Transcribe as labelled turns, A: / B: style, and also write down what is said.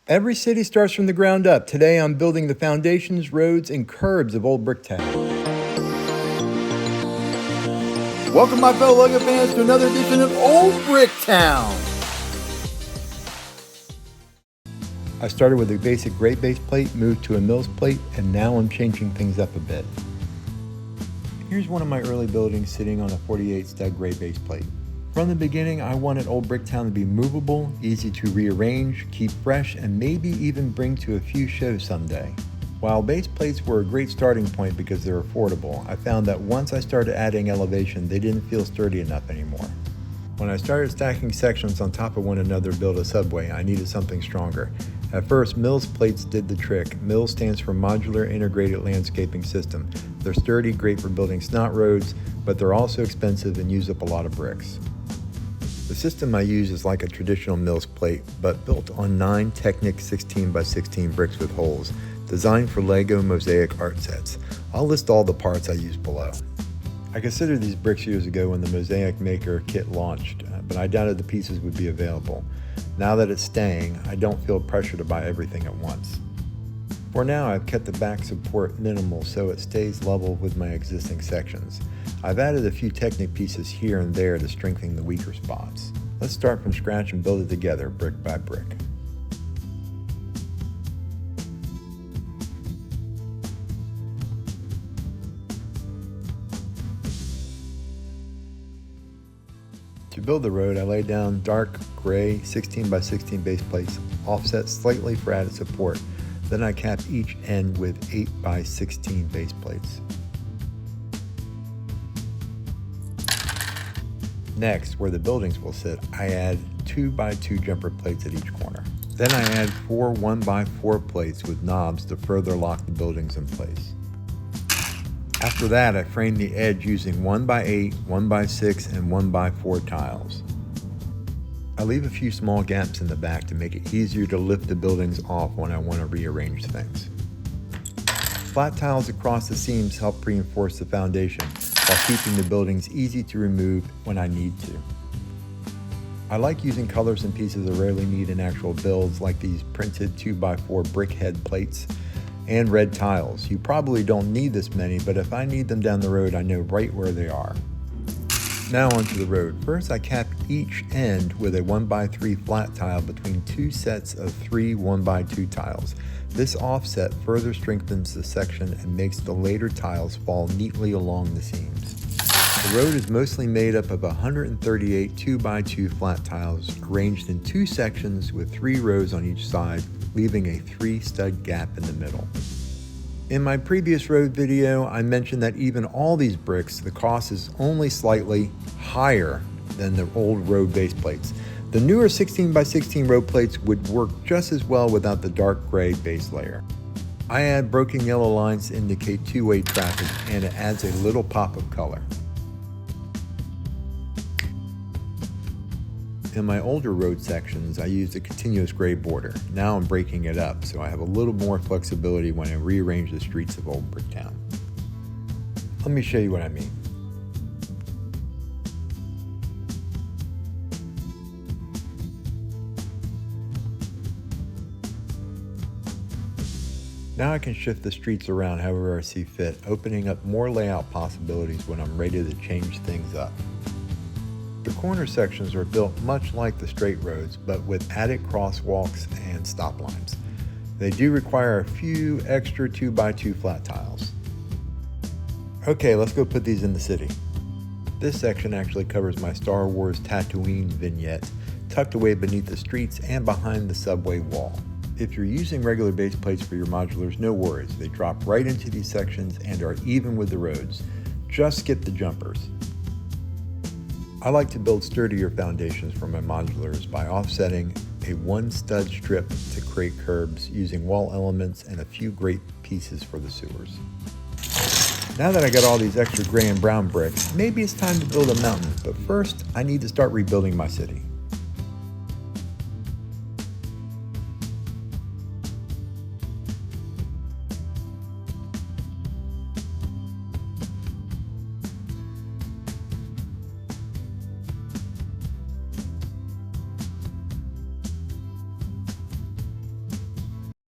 A: Every city starts from the ground up. Today I'm building the foundations, roads, and curbs of Old Bricktown. Welcome my fellow Lego fans to another edition of Old Bricktown. I started with a basic gray base plate, moved to a Mills plate, and now I'm changing things up a bit. Here's one of my early buildings sitting on a 48 stud gray base plate. From the beginning, I wanted Old Bricktown to be movable, easy to rearrange, keep fresh, and maybe even bring to a few shows someday. While base plates were a great starting point because they're affordable, I found that once I started adding elevation, they didn't feel sturdy enough anymore. When I started stacking sections on top of one another to build a subway, I needed something stronger. At first, Mills plates did the trick. Mills stands for Modular Integrated Landscaping System. They're sturdy, great for building snot roads, but they're also expensive and use up a lot of bricks. The system I use is like a traditional Mills plate, but built on 9 Technic 16x16 bricks with holes, designed for Lego mosaic art sets. I'll list all the parts I use below. I considered these bricks years ago when the Mosaic Maker kit launched, but I doubted the pieces would be available. Now that it's staying, I don't feel pressure to buy everything at once. For now, I've kept the back support minimal so it stays level with my existing sections. I've added a few Technic pieces here and there to strengthen the weaker spots. Let's start from scratch and build it together, brick by brick. To build the road, I laid down dark gray 16x16 base plates, offset slightly for added support. Then I capped each end with 8x16 base plates. Next, where the buildings will sit, I add 2x2 jumper plates at each corner. Then I add 4 1x4 plates with knobs to further lock the buildings in place. After that, I frame the edge using 1x8, 1x6, and 1x4 tiles. I leave a few small gaps in the back to make it easier to lift the buildings off when I want to rearrange things. Flat tiles across the seams help reinforce the foundation while keeping the buildings easy to remove when I need to. I like using colors and pieces I rarely need in actual builds, like these printed 2x4 brick head plates and red tiles. You probably don't need this many, but if I need them down the road, I know right where they are. Now onto the road. First, I capped each end with a 1x3 flat tile between 2 sets of 3 1x2 tiles. This offset further strengthens the section and makes the later tiles fall neatly along the seams. The road is mostly made up of 138 2x2 flat tiles arranged in 2 sections with 3 rows on each side, leaving a 3-stud gap in the middle. In my previous road video, I mentioned that even all these bricks, the cost is only slightly higher than the old road base plates. The newer 16x16 road plates would work just as well without the dark gray base layer. I add broken yellow lines to indicate two-way traffic, and it adds a little pop of color. In my older road sections, I used a continuous gray border. Now I'm breaking it up, so I have a little more flexibility when I rearrange the streets of Old Bricktown. Let me show you what I mean. Now I can shift the streets around however I see fit, opening up more layout possibilities when I'm ready to change things up. The corner sections are built much like the straight roads, but with added crosswalks and stop lines. They do require a few extra 2x2 flat tiles. Okay, let's go put these in the city. This section actually covers my Star Wars Tatooine vignette, tucked away beneath the streets and behind the subway wall. If you're using regular base plates for your modulars, no worries. They drop right into these sections and are even with the roads. Just skip the jumpers. I like to build sturdier foundations for my modulars by offsetting a 1-stud strip to create curbs using wall elements and a few great pieces for the sewers. Now that I got all these extra gray and brown bricks, maybe it's time to build a mountain, but first I need to start rebuilding my city.